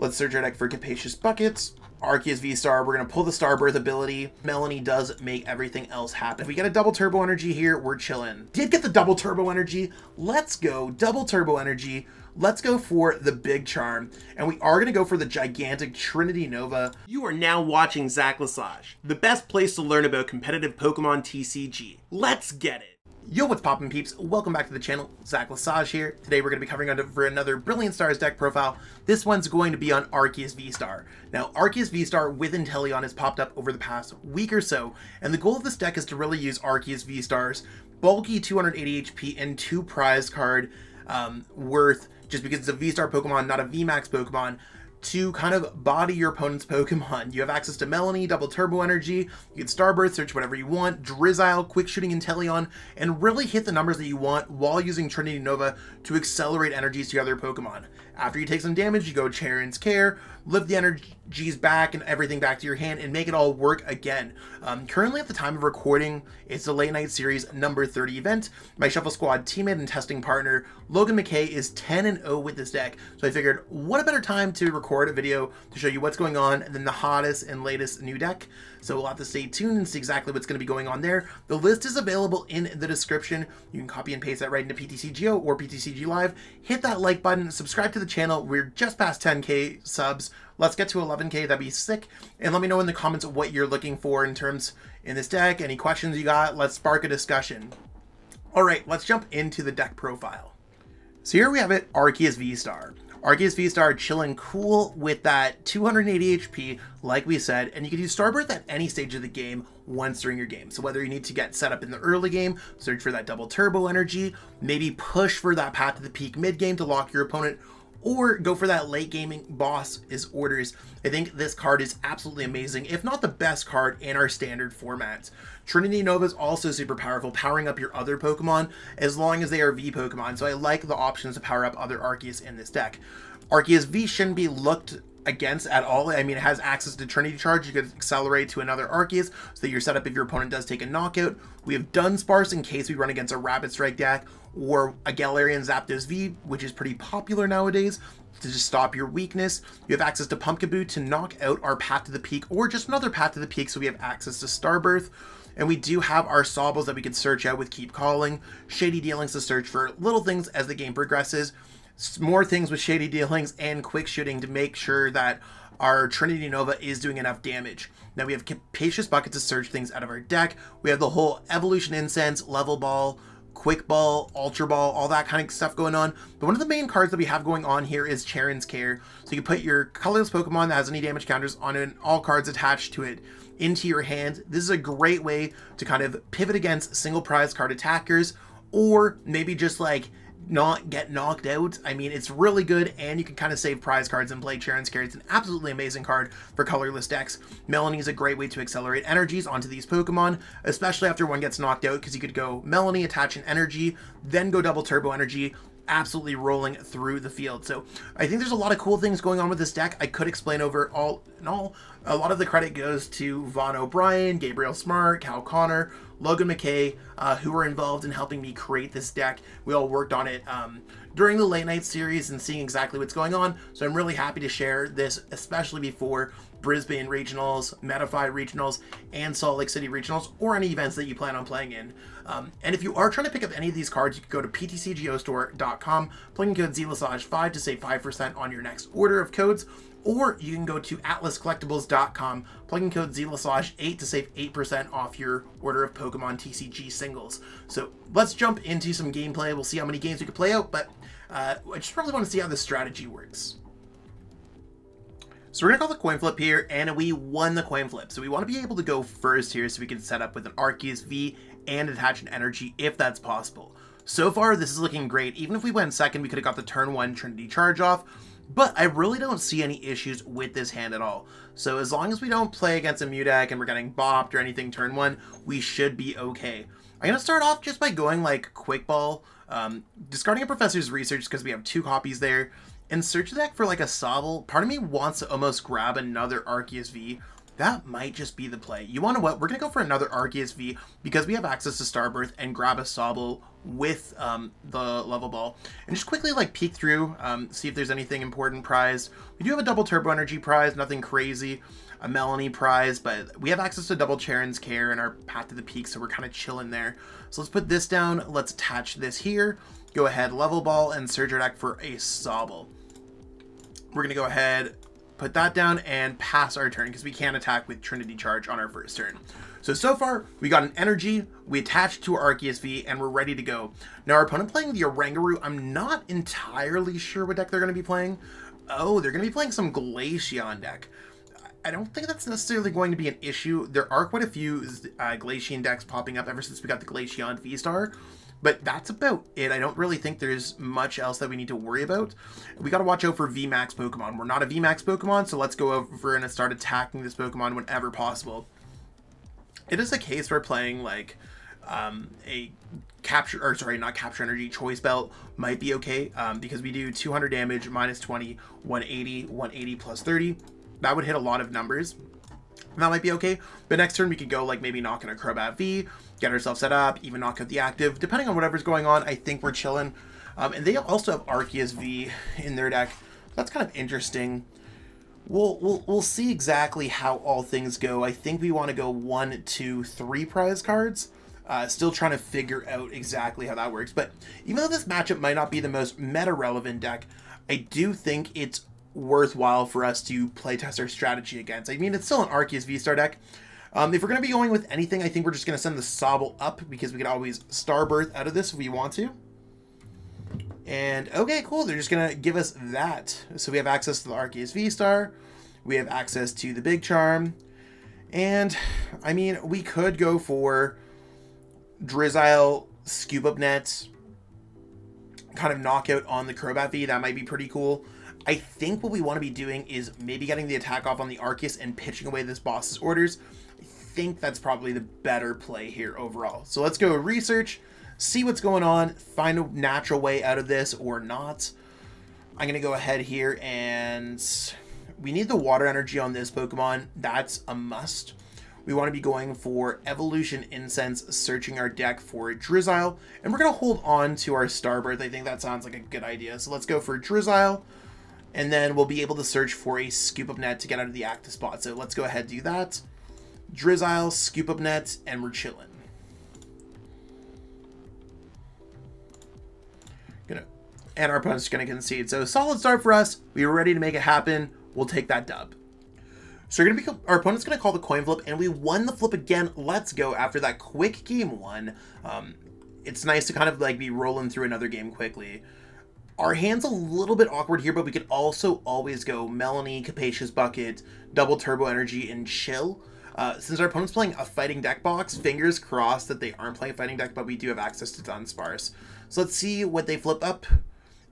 Let's search our deck for Capacious Buckets, Arceus VSTAR. We're going to pull the Starbirth ability. Melony does make everything else happen. If we get a double turbo energy here, we're chilling. Did get the double turbo energy. Let's go. Double turbo energy. Let's go for the Big Charm. And we are going to go for the gigantic Trinity Nova. You are now watching Zach Lesage, the best place to learn about competitive Pokemon TCG. Let's get it. Yo, what's poppin' peeps? Welcome back to the channel. Zach Lesage here. Today we're going to be covering for another Brilliant Stars deck profile. This one's going to be on Arceus VSTAR. Now, Arceus VSTAR with Inteleon has popped up over the past week or so, and the goal of this deck is to really use Arceus VSTAR's bulky 280 HP and 2 prize card worth, just because it's a VSTAR Pokemon, not a VMAX Pokemon, to kind of body your opponent's Pokemon. You have access to Melony, double turbo energy, you can Starbirth, search whatever you want, Drizzile, quick shooting Inteleon, and really hit the numbers that you want while using Trinity Nova to accelerate energies to other Pokemon. After you take some damage, you go Cheren's Care, lift the energies back and everything back to your hand and make it all work again. Currently at the time of recording, it's the Late Night Series number 30 event. My Shuffle Squad teammate and testing partner, Logan McKay, is 10-0 with this deck. So I figured, what a better time to record a video to show you what's going on than the hottest and latest new deck. So we'll have to stay tuned and see exactly what's going to be going on there. The list is available in the description. You can copy and paste that right into PTCGO or PTCG Live. Hit that like button, subscribe to the channel. We're just past 10K subs. Let's get to 11K, that'd be sick. And let me know in the comments what you're looking for in this deck, any questions you got. Let's spark a discussion. All right, let's jump into the deck profile. So here we have it, Arceus VSTAR. Arceus VSTAR chilling cool with that 280 HP, like we said, and you can use Starbirth at any stage of the game once during your game. So whether you need to get set up in the early game, search for that double turbo energy, maybe push for that path to the peak mid game to lock your opponent, or go for that late gaming boss is orders. I think this card is absolutely amazing, if not the best card in our standard formats. Trinity Nova is also super powerful, powering up your other Pokemon as long as they are V Pokemon, so I like the options to power up other Arceus in this deck. Arceus V shouldn't be looked against at all. I mean, it has access to Trinity Charge. You could accelerate to another Arceus so that you're set up if your opponent does take a knockout. We have Dunsparce in case we run against a Rapid Strike deck, or a Galarian Zapdos V, which is pretty popular nowadays, to just stop your weakness. You have access to Pumpkaboo to knock out our Path to the Peak, or just another Path to the Peak, so we have access to Starbirth. And we do have our Sobbles that we can search out with Keep Calling, Shady Dealings to search for little things as the game progresses, more things with Shady Dealings, and Quick Shooting to make sure that our Trinity Nova is doing enough damage. Now we have Capacious Bucket to search things out of our deck. We have the whole Evolution Incense, Level Ball, Quick Ball, Ultra Ball, all that kind of stuff going on. But one of the main cards that we have going on here is Cheren's Care. So you can put your colorless Pokemon that has any damage counters on it, and all cards attached to it, into your hand. This is a great way to kind of pivot against single prize card attackers, or maybe just like not get knocked out. I mean, it's really good, and you can kind of save prize cards and play Cheren's Care. It's an absolutely amazing card for colorless decks. Melony is a great way to accelerate energies onto these Pokemon, especially after one gets knocked out, because you could go Melony, attach an energy, then go double turbo energy, absolutely rolling through the field. So I think there's a lot of cool things going on with this deck. I could explain over all in all. A lot of the credit goes to Vaughn O'Brien, Gabriel Smart, Cal Connor, Logan McKay, who were involved in helping me create this deck. We all worked on it during the Late Night Series and seeing exactly what's going on. So I'm really happy to share this, especially before Brisbane Regionals, Metafy Regionals, and Salt Lake City Regionals, or any events that you plan on playing in. And if you are trying to pick up any of these cards, you can go to PTCGOstore.com, plug in code ZLesage5 to save 5% on your next order of codes, or you can go to atlascollectibles.com, plug in code ZLesage8 to save 8% off your order of Pokemon TCG singles. So let's jump into some gameplay. We'll see how many games we can play out, but I just really want to see how this strategy works. So we're going to call the coin flip here, and we won the coin flip. So we want to be able to go first here so we can set up with an Arceus V and attach an energy if that's possible. So far, this is looking great. Even if we went second, we could have got the turn 1 Trinity Charge off, but I really don't see any issues with this hand at all. So as long as we don't play against a Mew deck and we're getting bopped or anything turn 1, we should be okay. I'm going to start off just by going like Quick Ball, discarding a Professor's Research because we have 2 copies there, and search the deck for like a Sobble. Part of me wants to almost grab another Arceus V, that might just be the play. You want to what? We're going to go for another Arceus V because we have access to Starbirth and grab a Sobble with the Level Ball. And just quickly like peek through, see if there's anything important prized. We do have a double Turbo Energy prize, nothing crazy. A Melony prize, but we have access to double Cheren's Care in our path to the peak, so we're kind of chilling there. So let's put this down. Let's attach this here. Go ahead, Level Ball, and search our deck for a Sobble. We're going to go ahead, put that down, and pass our turn because we can't attack with Trinity Charge on our first turn. So far, we got an Energy, we attached to our Arceus V, and we're ready to go. Now, our opponent playing the Oranguru, I'm not entirely sure what deck they're going to be playing. Oh, they're going to be playing some Glaceon deck. I don't think that's necessarily going to be an issue. There are quite a few Glaceon decks popping up ever since we got the Glaceon V-Star, but that's about it. I don't really think there's much else that we need to worry about. We got to watch out for VMAX Pokemon. We're not a VMAX Pokemon, so let's go over and start attacking this Pokemon whenever possible. It is a case where playing like a capture, or sorry, not capture energy, choice belt might be okay because we do 200 damage, minus 20, 180, 180 plus 30. That would hit a lot of numbers. That might be okay. But next turn we could go like maybe knock in a Crobat V, get ourselves set up, even knock out the active. Depending on whatever's going on, I think we're chilling. And they also have Arceus V in their deck. That's kind of interesting. We'll see exactly how all things go. I think we want to go 1, 2, 3 prize cards. Still trying to figure out exactly how that works. But even though this matchup might not be the most meta-relevant deck, I do think it's worthwhile for us to play test our strategy against. I mean, it's still an Arceus V-Star deck. If we're going to be going with anything, I think we're just going to send the Sobble up because we can always Starbirth out of this if we want to. And okay, cool. They're just going to give us that. So we have access to the Arceus V-Star. We have access to the Big Charm. And I mean, we could go for Drizzile, Scoop Up Net, kind of knockout on the Crobat V. That might be pretty cool. I think what we want to be doing is maybe getting the attack off on the Arceus and pitching away this boss's orders. I think that's probably the better play here overall. So let's go research, see what's going on, find a natural way out of this or not. I'm going to go ahead here and we need the Water Energy on this Pokemon. That's a must. We want to be going for Evolution Incense, searching our deck for Drizzile, and we're going to hold on to our Starbirth. I think that sounds like a good idea. So let's go for Drizzile. And then we'll be able to search for a Scoop Up Net to get out of the active spot. So let's go ahead and do that. Drizzile, Scoop Up Net, and we're chilling. And our opponent's going to concede. So solid start for us. We were ready to make it happen. We'll take that dub. So our opponent's going to call the coin flip, and we won the flip again. Let's go after that quick game one. It's nice to kind of like be rolling through another game quickly. Our hand's a little bit awkward here, but we could also always go Melony, Capacious Bucket, double Turbo Energy, and chill. Since our opponent's playing a fighting deck box, fingers crossed that they aren't playing a fighting deck, but we do have access to Dunsparce. So let's see what they flip up.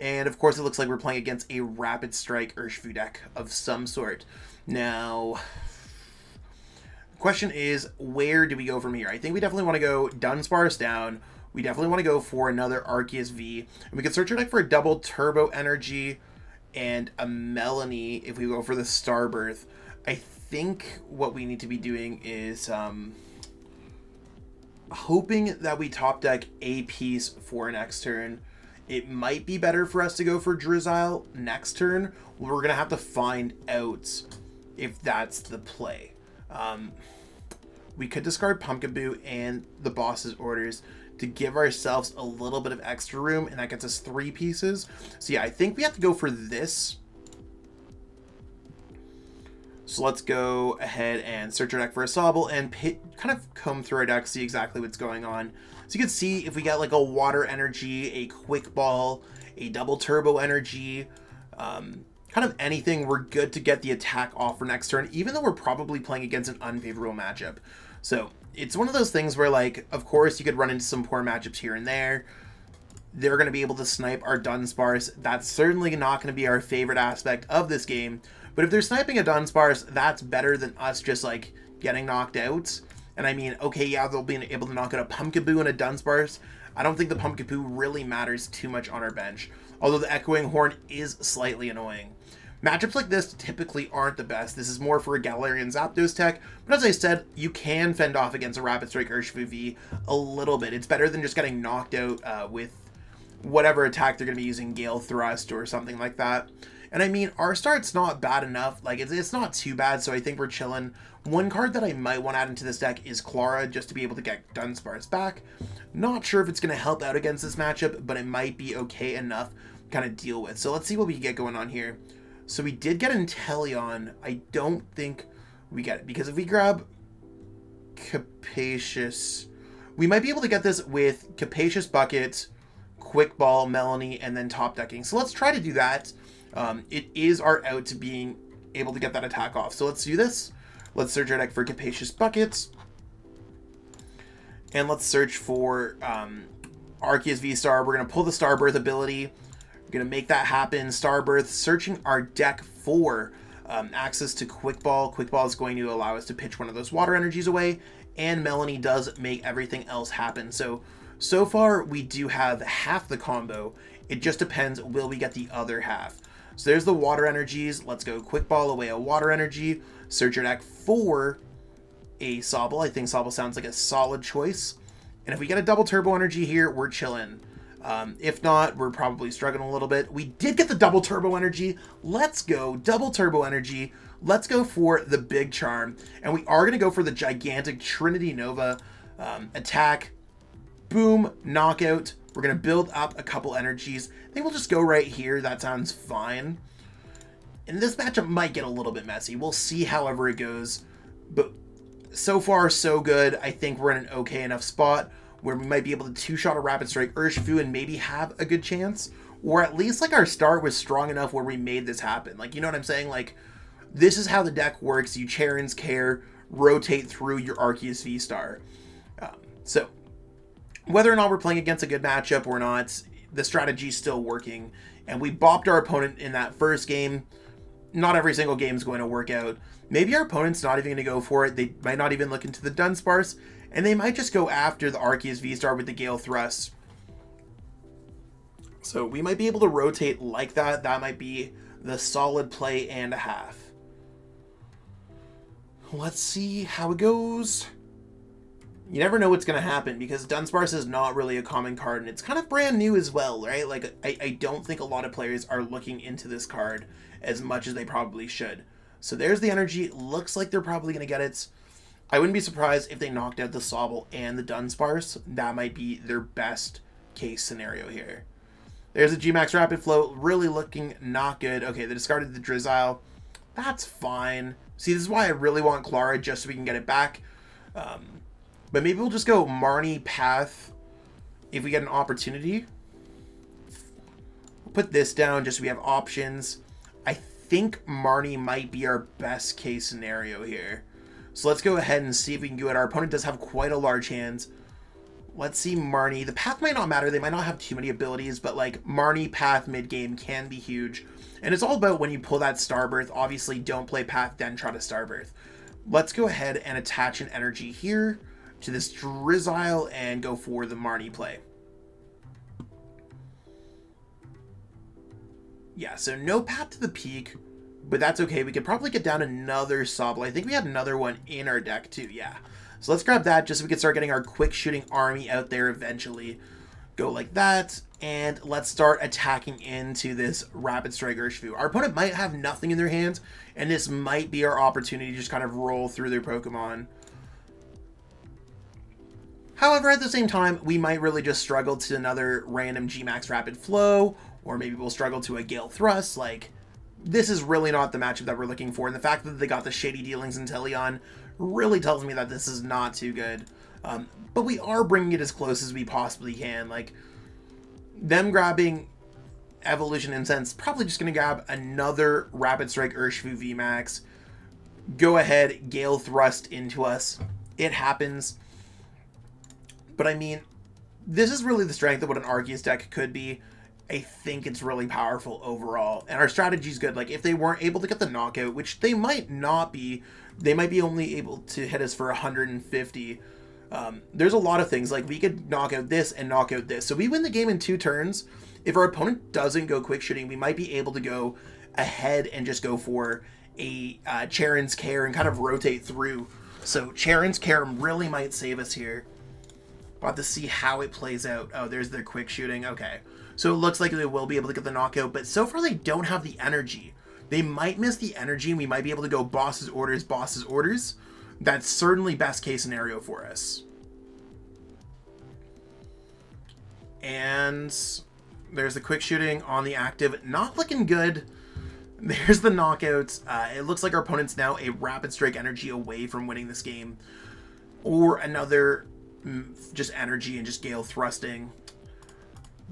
And of course, it looks like we're playing against a Rapid Strike Urshifu deck of some sort. Now, the question is, where do we go from here? I think we definitely want to go Dunsparce down. We definitely want to go for another Arceus V. And we can search our deck for a double Turbo Energy and a Melony if we go for the Starbirth. I think what we need to be doing is hoping that we top deck a piece for next turn. It might be better for us to go for Drizzile next turn. We're going to have to find out if that's the play. We could discard Pumpkaboo and the boss's orders to give ourselves a little bit of extra room, and that gets us 3 pieces. So yeah, I think we have to go for this. So let's go ahead and search our deck for a Sobble and kind of comb through our deck, see exactly what's going on. So you can see if we get like a Water Energy, a Quick Ball, a double Turbo Energy, kind of anything, we're good to get the attack off for next turn, even though we're probably playing against an unfavorable matchup. So it's one of those things where, like, of course, you could run into some poor matchups here and there. They're going to be able to snipe our Dunsparce. That's certainly not going to be our favorite aspect of this game. But if they're sniping a Dunsparce, that's better than us just, like, getting knocked out. And I mean, okay, yeah, they'll be able to knock out a Pumpkaboo and a Dunsparce. I don't think the Pumpkaboo really matters too much on our bench. Although the Echoing Horn is slightly annoying. Matchups like this typically aren't the best. This is more for a Galarian Zapdos tech, but as I said, you can fend off against a Rapid Strike Urshifu V a little bit. It's better than just getting knocked out with whatever attack they're going to be using, Gale Thrust or something like that. And I mean, our start's not bad enough. Like, it's not too bad, so I think we're chilling. One card that I might want to add into this deck is Clara, just to be able to get Dunsparce back. Not sure if it's going to help out against this matchup, but it might be okay enough to kind of deal with. So let's see what we can get going on here. So we did get Inteleon. I don't think we get it, because if we grab Capacious, we might be able to get this with Capacious Bucket, Quick Ball, Melony, and then top decking. So let's try to do that. It is our out to being able to get that attack off. So let's do this. Let's search our deck for Capacious Buckets. And let's search for Arceus VSTAR. We're going to pull the Starbirth ability. We're going to make that happen. Starbirth, searching our deck for access to Quick Ball. Quick Ball is going to allow us to pitch one of those water energies away. And Melony does make everything else happen. So far, we do have half the combo. It just depends, will we get the other half? So there's the water energies. Let's go Quick Ball away a water energy. Search your deck for a Sobble. I think Sobble sounds like a solid choice. And if we get a double turbo energy here, we're chilling. If not, we're probably struggling a little bit. We did get the double turbo energy. Let's go double turbo energy. Let's go for the Big Charm. And we are going to go for the gigantic Trinity Nova attack. Boom, knockout. We're going to build up a couple energies. I think we'll just go right here. That sounds fine. And this matchup might get a little bit messy. We'll see however it goes. But so far, so good. I think we're in an okay enough spot where we might be able to two-shot a Rapid Strike Urshifu and maybe have a good chance. Or at least, like, our start was strong enough where we made this happen. Like, you know what I'm saying? Like, this is how the deck works. You Cheren's Care, rotate through your Arceus VSTAR. So whether or not we're playing against a good matchup or not, the strategy's still working. And we bopped our opponent in that first game. Not every single game is going to work out. Maybe our opponent's not even going to go for it. They might not even look into the Dunsparce. And they might just go after the Arceus VSTAR with the Gale Thrust. So we might be able to rotate like that. That might be the solid play and a half. Let's see how it goes. You never know what's going to happen because Dunsparce is not really a common card, and it's kind of brand new as well, right? Like, I don't think a lot of players are looking into this card as much as they probably should. So there's the energy. Looks like they're probably going to get it. I wouldn't be surprised if they knocked out the Sobble and the Dunsparce. That might be their best case scenario here. There's a VMAX Rapid Flow. Really looking not good. Okay, they discarded the Drizzile. That's fine. See, this is why I really want Clara, just so we can get it back. But maybe we'll just go Marnie Path if we get an opportunity. We'll put this down just so we have options. I think Marnie might be our best case scenario here. So let's go ahead and see if we can do it. Our opponent does have quite a large hand. Let's see Marnie. The path might not matter. They might not have too many abilities, but like Marnie Path mid-game can be huge. And it's all about when you pull that Starbirth. Obviously, don't play Path, then try to Starbirth. Let's go ahead and attach an energy here to this Drizzile and go for the Marnie play. Yeah, so no path to the peak, but that's okay. We could probably get down another Sobble. I think we had another one in our deck too, yeah. So let's grab that just so we can start getting our quick shooting army out there eventually. Go like that, and let's start attacking into this Rapid Strike Urshifu. Our opponent might have nothing in their hands, and this might be our opportunity to just kind of roll through their Pokemon. However, at the same time, we might really just struggle to another random VMAX Rapid Flow, or maybe we'll struggle to a Gale Thrust. Like, this is really not the matchup that we're looking for, and the fact that they got the Shady Dealings Inteleon really tells me that this is not too good. But we are bringing it as close as we possibly can. Like, them grabbing Evolution Incense, probably just going to grab another Rapid Strike Urshifu VMAX. Go ahead, Gale Thrust into us. It happens. But I mean, this is really the strength of what an Arceus deck could be. I think it's really powerful overall. And our strategy is good. Like, if they weren't able to get the knockout, which they might not be, they might be only able to hit us for 150. There's a lot of things. Like, we could knock out this and knock out this. So we win the game in 2 turns. If our opponent doesn't go quick shooting, we might be able to go ahead and just go for a Cheren's Care and kind of rotate through. So Cheren's Care really might save us here. We'll have to see how it plays out. Oh, there's their quick shooting. Okay. So it looks like they will be able to get the knockout, but so far they don't have the energy. They might miss the energy, and we might be able to go boss's orders, boss's orders. That's certainly best case scenario for us. And there's the quick shooting on the active. Not looking good. There's the knockouts. It looks like our opponent's now a rapid strike energy away from winning this game. Or another just energy and just gale thrusting.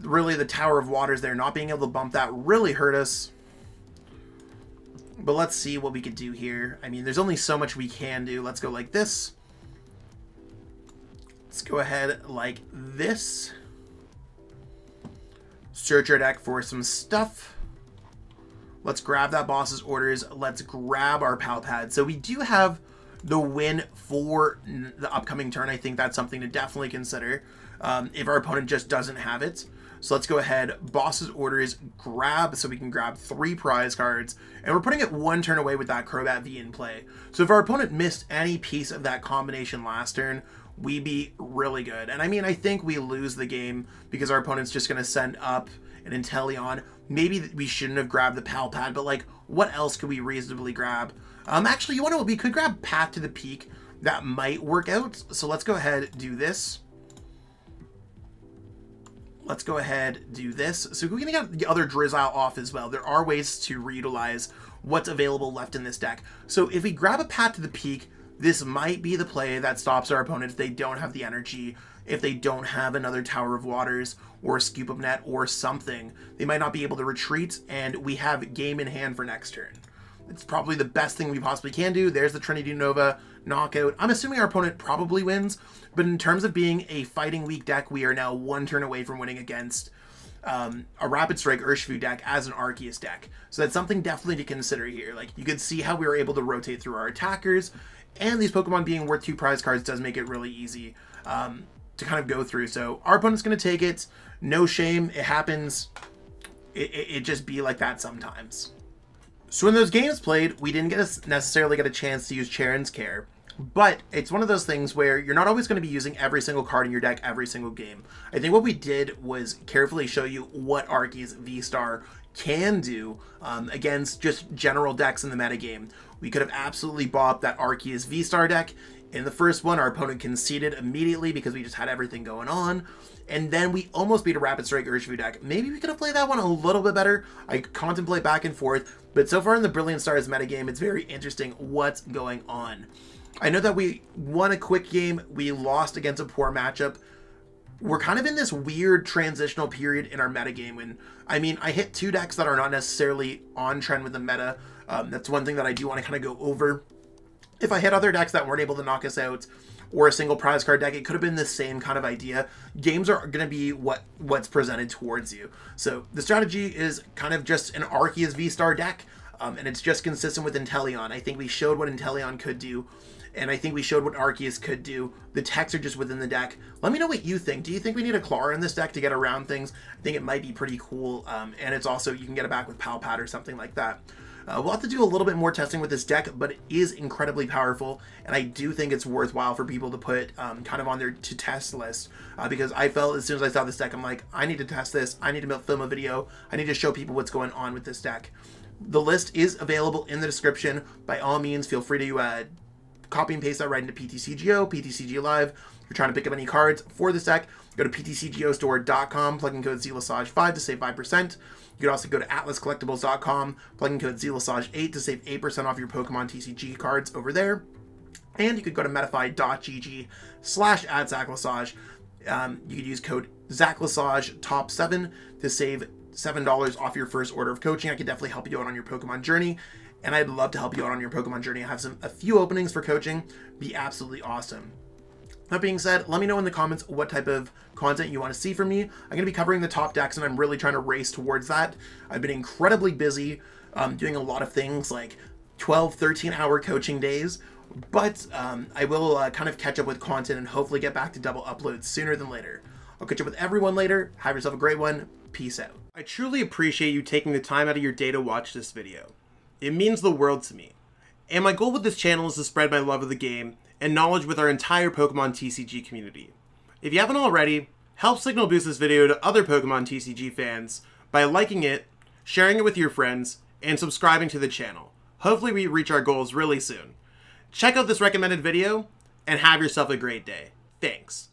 Really, the Tower of Waters there, not being able to bump that really hurt us. But let's see what we could do here. I mean, there's only so much we can do. Let's go like this. Let's go ahead like this. Search our deck for some stuff. Let's grab that boss's orders. Let's grab our Pal Pad. So we do have the win for the upcoming turn. I think that's something to definitely consider if our opponent just doesn't have it. So let's go ahead, boss's orders, grab, so we can grab 3 prize cards, and we're putting it 1 turn away with that Crobat V in play. So if our opponent missed any piece of that combination last turn, we'd be really good. And I mean, I think we lose the game because our opponent's just going to send up an Inteleon. Maybe we shouldn't have grabbed the Pal Pad, but like, what else could we reasonably grab? Actually, you want to know what? We could grab Path to the Peak. That might work out. So let's go ahead, do this. Let's go ahead, do this. So we're going to get the other Drizzile off as well. There are ways to reutilize what's available left in this deck. So if we grab a Path to the Peak, this might be the play that stops our opponent if they don't have the energy, if they don't have another Tower of Waters or a Scoop Up Net or something. They might not be able to retreat, and we have game in hand for next turn. It's probably the best thing we possibly can do. There's the Trinity Nova knockout. I'm assuming our opponent probably wins, but in terms of being a fighting weak deck, we are now 1 turn away from winning against a Rapid Strike Urshifu deck as an Arceus deck. So that's something definitely to consider here. Like, you could see how we were able to rotate through our attackers, and these Pokemon being worth 2 prize cards does make it really easy to kind of go through. So our opponent's going to take it. No shame. It happens. It just be like that sometimes. So in those games played, we didn't necessarily get a chance to use Cheren's Care, but it's one of those things where you're not always going to be using every single card in your deck every single game. I think what we did was carefully show you what Arceus V-STAR can do against just general decks in the metagame. We could have absolutely bopped that Arceus V-STAR deck. In the first one, our opponent conceded immediately because we just had everything going on. And then we almost beat a Rapid Strike Urshifu deck. Maybe we could have played that one a little bit better. I contemplate back and forth. But so far in the Brilliant Stars metagame, it's very interesting what's going on. I know that we won a quick game. We lost against a poor matchup. We're kind of in this weird transitional period in our metagame. And I mean, I hit 2 decks that are not necessarily on trend with the meta. That's one thing that I do want to kind of go over. If I hit other decks that weren't able to knock us out, or a single prize card deck, it could have been the same kind of idea. Games are going to be what's presented towards you. So the strategy is kind of just an Arceus V-STAR deck, and it's just consistent with Inteleon. I think we showed what Inteleon could do, and I think we showed what Arceus could do. The techs are just within the deck. Let me know what you think. Do you think we need a Clara in this deck to get around things? I think it might be pretty cool, and it's also, you can get it back with Pal Pad or something like that. We'll have to do a little bit more testing with this deck, but it is incredibly powerful, and I do think it's worthwhile for people to put kind of on their to-test list, because I felt as soon as I saw this deck, I'm like, I need to test this, I need to film a video, I need to show people what's going on with this deck. The list is available in the description. By all means, feel free to copy and paste that right into PTCGO, PTCG Live. If you're trying to pick up any cards for this deck, go to PTCGOstore.com, plug in code ZLSAJ5 to save 5%. You could also go to AtlasCollectibles.com, plug in code ZLSAJ8 to save 8% off your Pokemon TCG cards over there. And you could go to Metafy.gg/@ZachLesage. You could use code ZachLesage top7 to save $7 off your first order of coaching. I could definitely help you out on your Pokemon journey, and I'd love to help you out on your Pokemon journey. I have a few openings for coaching. Be absolutely awesome. That being said, let me know in the comments what type of content you want to see from me. I'm going to be covering the top decks, and I'm really trying to race towards that. I've been incredibly busy doing a lot of things like 12, 13-hour coaching days, but I will kind of catch up with content and hopefully get back to double uploads sooner than later. I'll catch up with everyone later. Have yourself a great one. Peace out. I truly appreciate you taking the time out of your day to watch this video. It means the world to me. And my goal with this channel is to spread my love of the game and knowledge with our entire Pokemon TCG community. If you haven't already, help signal boost this video to other Pokemon TCG fans by liking it, sharing it with your friends, and subscribing to the channel. Hopefully we reach our goals really soon. Check out this recommended video, and have yourself a great day. Thanks.